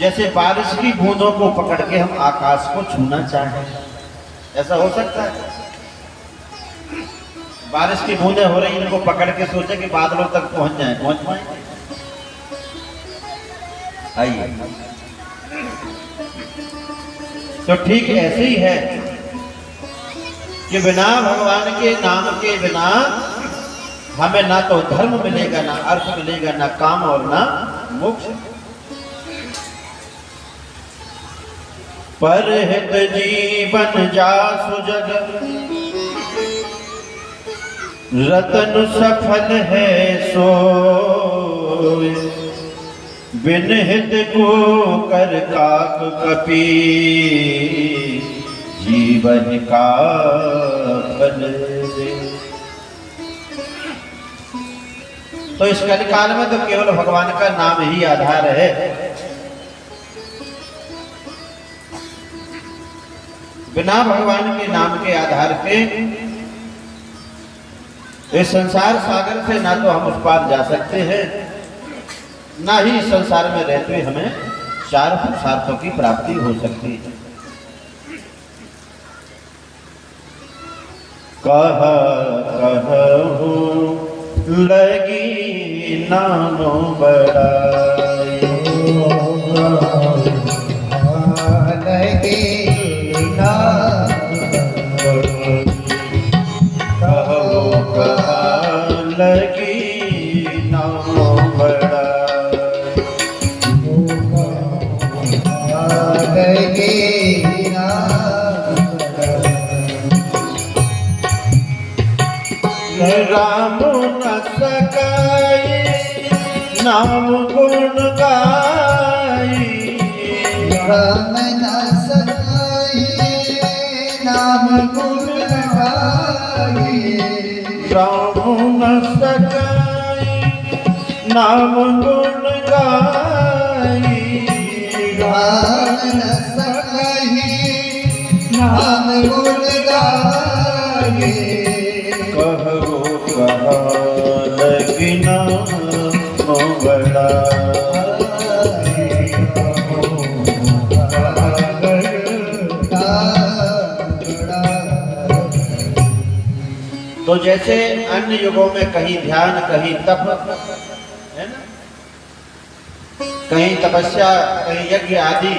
जैसे बारिश की बूंदों को पकड़ के हम आकाश को छूना चाहें, ऐसा हो सकता है? बारिश की बूंदें हो रही, इनको पकड़ के सोचे कि बादलों तक पहुंच जाए, पहुंच पाएंगे? आइए, तो ठीक ऐसे ही है कि बिना भगवान के नाम के बिना हमें ना तो धर्म मिलेगा, ना अर्थ मिलेगा, ना काम और ना मोक्ष। परहित जीवन जासु जग रतन सफल है सोय, बिन हित को कर काक कपि जीवन का फल दे। तो इस कलिकाल में तो केवल भगवान का नाम ही आधार है। बिना भगवान के नाम के आधार के इस संसार सागर से ना तो हम उस पार जा सकते हैं, ना ही इस संसार में रहते हुए हमें चार पुरुषार्थों की प्राप्ति हो सकती है। कहूँ लगी नानो बड़ाई, लगी लगी नामो बड़ा, लगी राम न सकाई नाम गुण गाई, राम न सकाई नाम गुण गाई, राम न सकाई नाम गुण गाई, राम न सकाई नाम गुण गाई, कहो कहा लगी नामो बड़ा। तो जैसे अन्य युगों में कहीं ध्यान, कहीं तप है ना, कहीं तपस्या, कहीं यज्ञ आदि,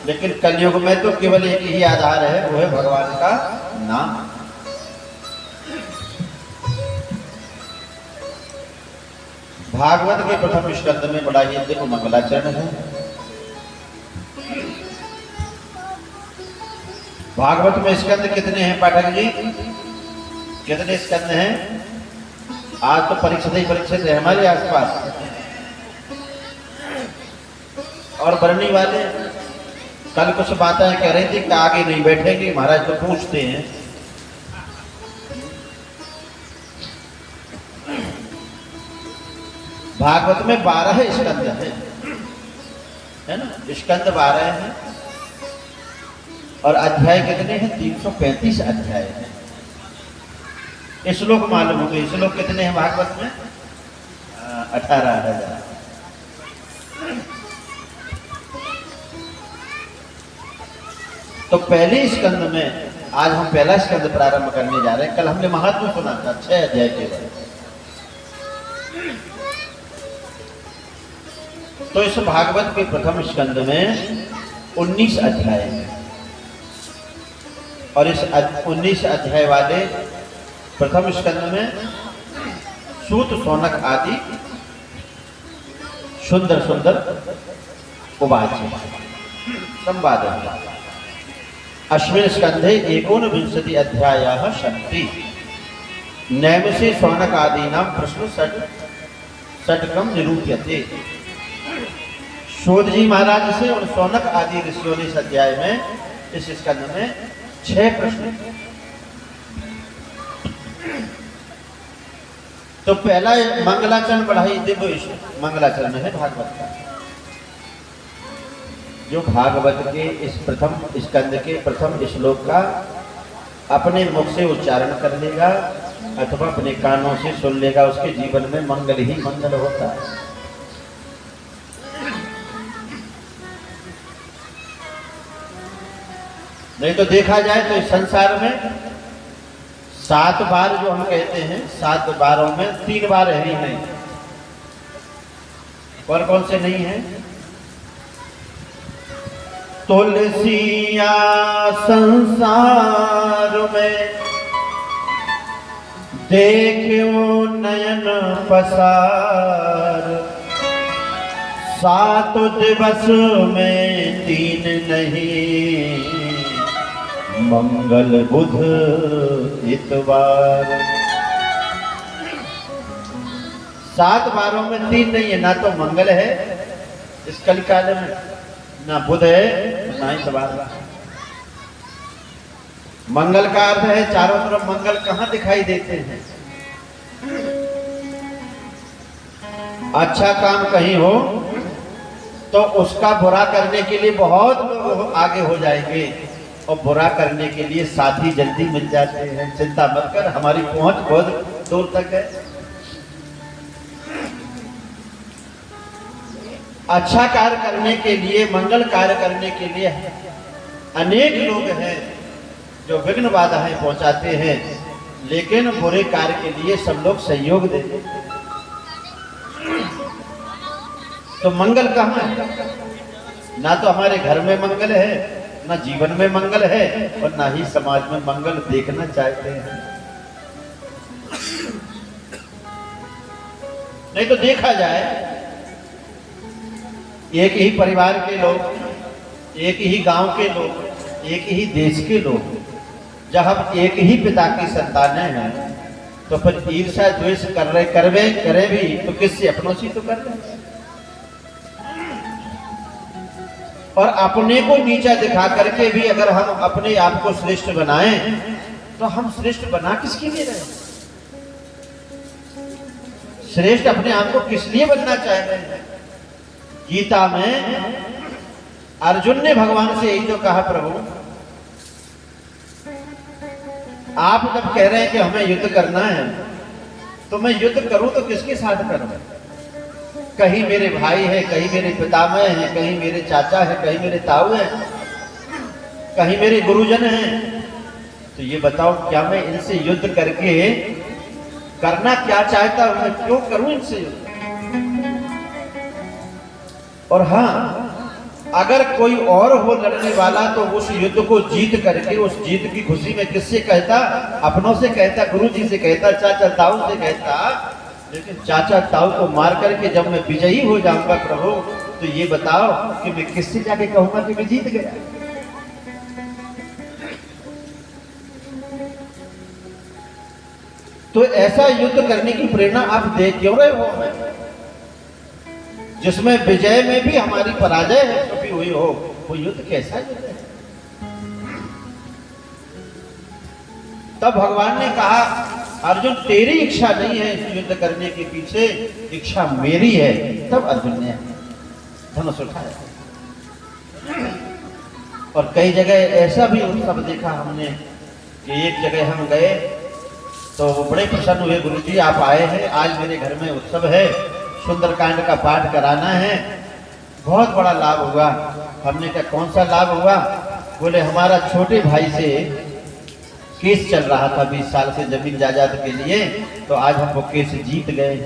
लेकिन कलयुग में तो केवल एक ही आधार है, वो है भगवान का नाम। भागवत के प्रथम स्कंद में बड़ा ही दिव्य मंगलाचरण है। भागवत में स्कंद कितने हैं पाठक जी? कितने स्कंद हैं? आज तो परीक्षित ही परीक्षित है हमारे आसपास, और बरनी वाले कल कुछ बातें कह रही थी कि आगे नहीं बैठेंगे महाराज, तो पूछते हैं। भागवत में 12 स्कंद है ना, स्कंद 12 हैं और अध्याय कितने हैं? 335 अध्याय हैं। श्लोक मालूम हो गए, श्लोक कितने हैं भागवत में? 18,000। तो पहले स्कंद में आज हम पहला स्कंद प्रारंभ करने जा रहे हैं। कल हमने महात्मा सुना था 6 अध्याय केवल। तो इस भागवत के प्रथम स्कंद में 19 अध्याय हैं और इस 19 अध्याय वाले प्रथम स्कंद में सूत, शौनक आदि सुंदर सुंदर उवाच संवाद है। अस्मिन् स्कंधे 19 अध्यायाः सन्ति। नैमसे शौनक आदीनां प्रश्न षट्कं निरूप्यते। शोध जी महाराज से और शौनक आदि ऋषियों ने इस अध्याय में, इस स्कंध में 6 प्रश्न। तो पहला मंगलाचरण बड़ा ही दिव्य मंगलाचरण है भागवत का, जो भागवत के इस प्रथम स्कंद के प्रथम श्लोक का अपने मुख से उच्चारण कर लेगा अथवा अपने कानों से सुन लेगा, उसके जीवन में मंगल ही मंगल होता है। नहीं तो देखा जाए तो इस संसार में 7 बार जो हम कहते हैं, 7 बारों में 3 बार ही नहीं। और कौन से नहीं है? तुलसिया संसार में देखो नयन पसार, 7 दिवस में 3 नहीं, मंगल बुध इतवार। 7 बारों में 3 नहीं है, ना तो मंगल है इस कलिकाल में, ना बुध है, ना इतवार। मंगल का अर्थ है चारों तरफ मंगल। कहां दिखाई देते हैं? अच्छा काम कहीं हो तो उसका बुरा करने के लिए बहुत लोग आगे हो जाएंगे, और बुरा करने के लिए साथी जल्दी मिल जाते हैं। चिंता मत कर, हमारी पहुंच बहुत दूर तक है। अच्छा कार्य करने के लिए, मंगल कार्य करने के लिए अनेक लोग हैं जो विघ्न बाधाएं पहुंचाते हैं, लेकिन बुरे कार्य के लिए सब लोग सहयोग देते हैं। तो मंगल कहाँ है? ना तो हमारे घर में मंगल है, ना जीवन में मंगल है, और ना ही समाज में मंगल देखना चाहते हैं। नहीं तो देखा जाए, एक ही परिवार के लोग, एक ही गांव के लोग, एक ही देश के लोग, जब हम एक ही पिता की संतानें हैं, तो फिर ईर्ष्या द्वेष करे भी तो किससे? अपनों से तो कर रहे। और अपने को नीचा दिखा करके भी अगर हम अपने आप को श्रेष्ठ बनाएं, तो हम श्रेष्ठ बना किसके लिए रहे? श्रेष्ठ अपने आप को किस लिए बनना चाह रहे हैं? गीता में अर्जुन ने भगवान से यही तो कहा, प्रभु आप जब कह रहे हैं कि हमें युद्ध करना है, तो मैं युद्ध करूं तो किसके साथ करूं? कहीं मेरे भाई है, कहीं मेरे पितामह हैं, कहीं मेरे चाचा है, कहीं मेरे ताऊ हैं, कहीं मेरे गुरुजन हैं। तो ये बताओ, क्या मैं इनसे युद्ध करके करना क्या चाहता हूं? मैं क्यों करूं इनसे युद्ध? और हाँ, अगर कोई और हो लड़ने वाला तो उस युद्ध को जीत करके, उस जीत की खुशी में किससे कहता? अपनों से कहता, गुरु जी से कहता, चाचा ताऊ से कहता। लेकिन चाचा ताऊ को मार करके जब मैं विजयी हो जाऊंगा प्रभु, तो ये बताओ कि मैं किससे जाके कहूंगा कि मैं जीत गया? तो ऐसा युद्ध करने की प्रेरणा आप दे क्यों रहे हो हमें, जिसमें विजय में भी हमारी पराजय है छुपी हुई हो? वो युद्ध कैसा युद्ध है? तब भगवान ने कहा, अर्जुन तेरी इच्छा नहीं है इस युद्ध करने के पीछे, इच्छा मेरी है। तब अर्जुन ने धनुष उठाया। और कई जगह ऐसा भी उत्सव देखा हमने कि एक जगह हम गए तो वो बड़े प्रसन्न हुए, गुरुजी आप आए हैं, आज मेरे घर में उत्सव है, सुंदरकांड का पाठ कराना है। बहुत बड़ा लाभ हुआ। हमने कहा कौन सा लाभ हुआ? बोले हमारा छोटे भाई से केस चल रहा था 20 साल से जमीन जायदाद के लिए, तो आज हम वो केस जीत गए।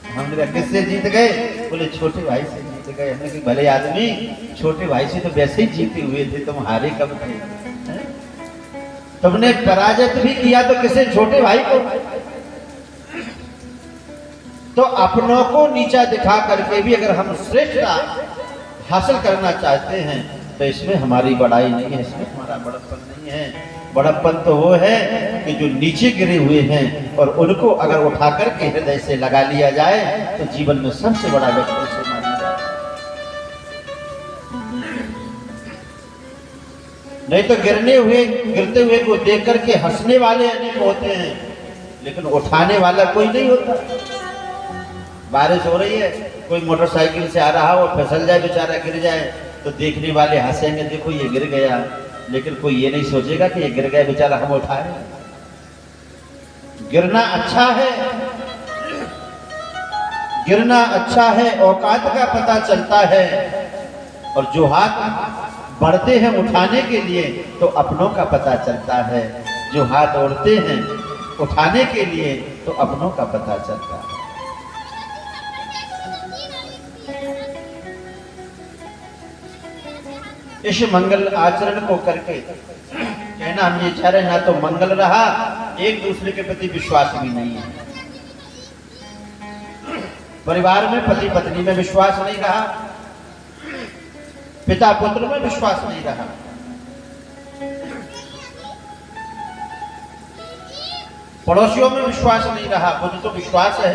हमने कहा किससे जीत गए? बोले छोटे भाई से जीत गए। हमने कहा भले आदमी, छोटे भाई से तो वैसे ही जीते हुए थे, तुम हारे कब थे? तुमने पराजित भी किया तो किसे? छोटे भाई को। तो अपनों को नीचा दिखा करके भी अगर हम श्रेष्ठता हासिल करना चाहते हैं, तो इसमें हमारी बड़ाई नहीं है, इसमें हमारा बड़प्पन नहीं है। बड़प्पन तो वो है कि जो नीचे गिरे हुए हैं और उनको अगर उठा करके हृदय से लगा लिया जाए, तो जीवन में सबसे बड़ा व्यक्ति से माना जाए। नहीं तो गिरते हुए को देख करके हंसने वाले अनेक होते हैं, लेकिन उठाने वाला कोई नहीं होता। बारिश हो रही है, कोई मोटरसाइकिल से आ रहा हो, फिसल जाए, बेचारा गिर जाए, तो देखने वाले हंसेंगे, देखो ये गिर गया, लेकिन कोई ये नहीं सोचेगा कि ये गिर गया बेचारा, हम उठाए। गिरना अच्छा है, गिरना अच्छा है, औकात का पता चलता है। और जो हाथ बढ़ते हैं उठाने के लिए तो अपनों का पता चलता है, जो हाथ ओढ़ते हैं उठाने के लिए तो अपनों का पता चलता है। इस मंगल आचरण को करके कहना हम ये चाह रहे हैं, ना तो मंगल रहा, एक दूसरे के प्रति विश्वास भी नहीं है, परिवार में पति पत्नी में विश्वास नहीं रहा, पिता पुत्र में विश्वास नहीं रहा, पड़ोसियों में विश्वास नहीं रहा। बुद्ध तो विश्वास है,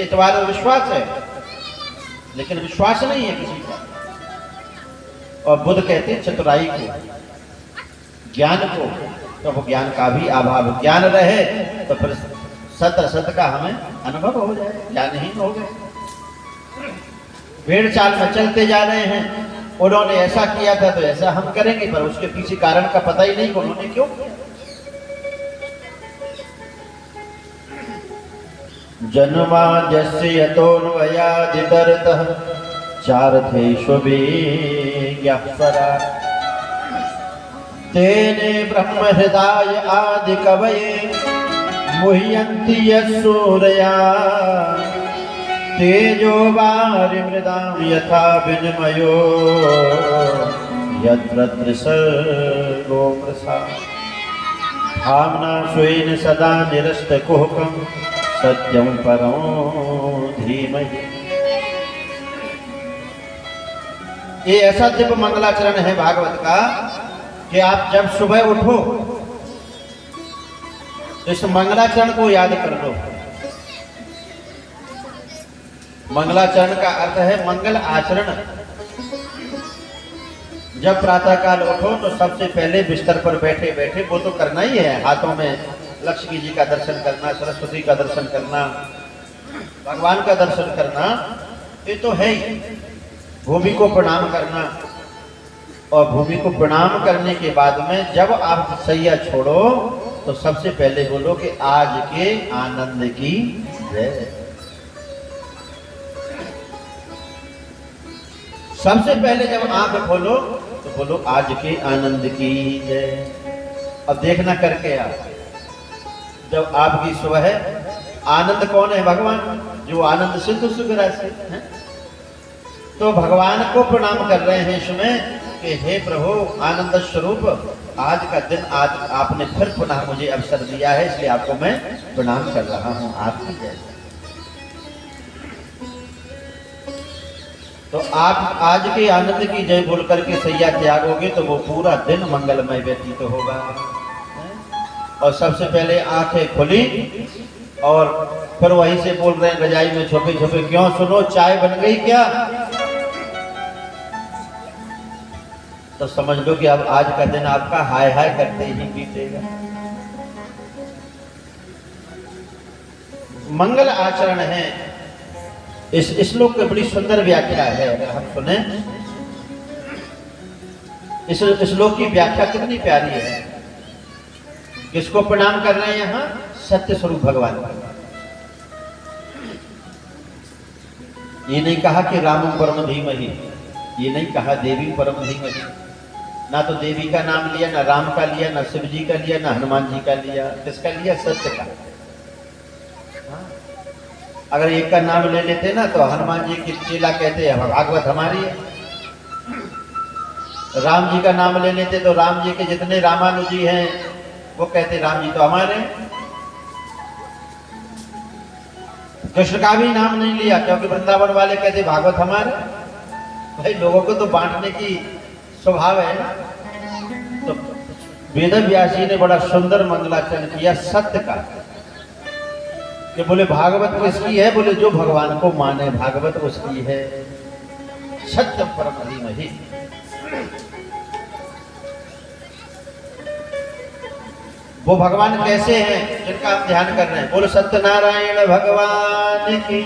इतवार में विश्वास है, लेकिन विश्वास नहीं है किसी का। और बुद्ध कहते हैं चतुराई को, ज्ञान को, तो वो ज्ञान का भी अभाव, ज्ञान रहे तो फिर सत असत का हमें अनुभव हो जाए, ज्ञानहीन हो गए, भेड़ चाल में चलते जा रहे हैं। उन्होंने ऐसा किया था तो ऐसा हम करेंगे, पर उसके पीछे कारण का पता ही नहीं कि उन्होंने क्यों किया। जन्माद्यस्य यतोऽन्वयादितरतः चार्थेष्वभिज्ञः तेने ब्रह्महृदाय आदिकवये मुह्यन्ति यस्सूरया तेजो वारिमृदां यथा विनिमयो यत्र त्रिसर्गो मृषा भावना स्वेन सदा निरस्तकुहकं सत्यं परं धीमहि। ये ऐसा दिव्य मंगलाचरण है भागवत का कि आप जब सुबह उठो तो इस मंगलाचरण को याद कर लो। मंगलाचरण का अर्थ है मंगल आचरण। जब प्रातःकाल उठो तो सबसे पहले बिस्तर पर बैठे बैठे वो तो करना ही है, हाथों में लक्ष्मी जी का दर्शन करना, सरस्वती का दर्शन करना, भगवान का दर्शन करना, ये तो है ही। भूमि को प्रणाम करना, और भूमि को प्रणाम करने के बाद में जब आप सैया छोड़ो तो सबसे पहले बोलो कि आज के आनंद की जय। सबसे पहले जब आंख खोलो तो बोलो आज के आनंद की जय। अब देखना करके आप, जब आपकी सुबह है, आनंद कौन है? भगवान, जो आनंद सिंधु सुगरा से है। तो भगवान को प्रणाम कर रहे हैं इसमें कि हे प्रभु आनंद स्वरूप, आज का दिन आज आपने फिर पुनः मुझे अवसर दिया है, इसलिए आपको मैं प्रणाम कर रहा हूं। आपकी जय। तो आप आज के आनंद की जय बोल करके सैया त्यागोगे तो वो पूरा दिन मंगलमय व्यतीत होगा। और सबसे पहले आंखें खुली और फिर वहीं से बोल रहे हैं रजाई में छुपे छुपे, क्यों सुनो चाय बन गई क्या? तो समझ लो कि अब आज का दिन आपका हाय हाय करते ही बीतेगा। मंगल आचरण है। इस श्लोक की बड़ी सुंदर व्याख्या है, अगर हम सुने इस श्लोक की व्याख्या कितनी प्यारी है। किसको प्रणाम कर रहे हैं यहाँ? सत्य स्वरूप भगवान को। ये नहीं कहा कि राम परम धीमहि, ये नहीं कहा देवी परम धीमहि। ना तो देवी का नाम लिया, ना राम का लिया, ना शिव जी का लिया, ना हनुमान जी का लिया। किसका लिया? सत्य का। अगर एक का नाम ले लेते ना तो हनुमान जी की चेला कहते हैं भागवत हमारी है। राम जी का नाम ले लेते तो राम जी के जितने रामानुजी हैं वो कहते राम जी तो हमारे। कृष्ण का भी नाम नहीं लिया क्योंकि वृंदावन वाले कहते भागवत हमारे। भाई लोगों को तो बांटने की स्वभाव है ना। तो वेद व्यास जी ने बड़ा सुंदर मंगलाचरण किया सत्य का, कि बोले भागवत किसकी है? बोले जो भगवान को माने भागवत उसकी है। सत्य परम धीमहि। वो भगवान कैसे हैं जिनका हम ध्यान कर रहे हैं? बोलो सत्यनारायण भगवान की।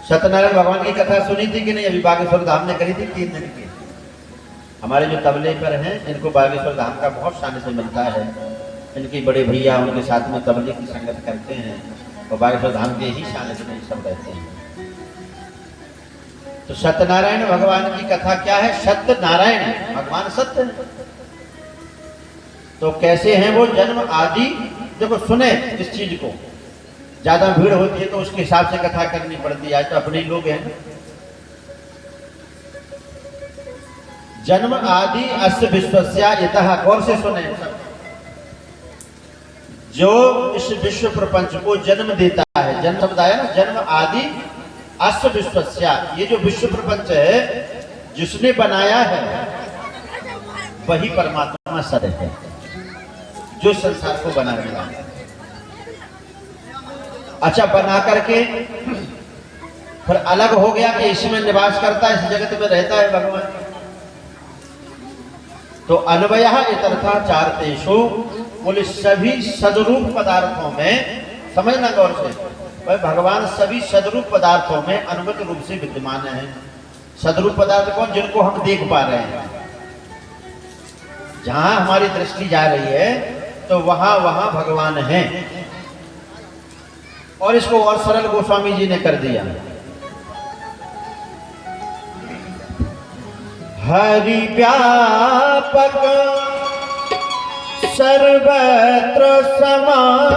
सत्यनारायण भगवान की कथा सुनी थी कि नहीं? अभी बागेश्वर धाम ने करी थी 3 दिन की। हमारे जो तबले पर हैं इनको बागेश्वर धाम का बहुत सानिध्य मिलता है। इनके बड़े भैया उनके साथ में तबले की संगत करते हैं और बागेश्वर धाम के ही सानिध्य में सब रहते हैं। तो सत्यनारायण भगवान की कथा क्या है? सत्यनारायण भगवान सत्य है। तो कैसे हैं वो? जन्म आदि। देखो सुने इस चीज को, ज्यादा भीड़ होती है तो उसके हिसाब से कथा करनी पड़ती है। आज तो अपने ही लोग हैं। जन्म आदि अस्य विश्वस्या इतः। गौर से सुने सब। जो इस विश्व प्रपंच को जन्म देता है, जन्म शब्द आया ना, जन्म आदि अस्य विश्वस्या, ये जो विश्व प्रपंच है जिसने बनाया है वही परमात्मा सद है, जो संसार को बनाने वाला है। अच्छा, बना करके फिर अलग हो गया कि इसमें निवास करता है, इस जगत में रहता है भगवान। तो अन्वयः इतरथा चारतेषु, बोले सभी सदरूप पदार्थों में, समझना गौर से भाई, भगवान सभी सदरूप पदार्थों में अनुगत रूप से विद्यमान है। सदरूप पदार्थ कौन? जिनको हम देख पा रहे हैं। जहां हमारी दृष्टि जा रही है तो वहां वहां भगवान है। और इसको और सरल गोस्वामी जी ने कर दिया। हरि व्यापक सर्वत्र समान,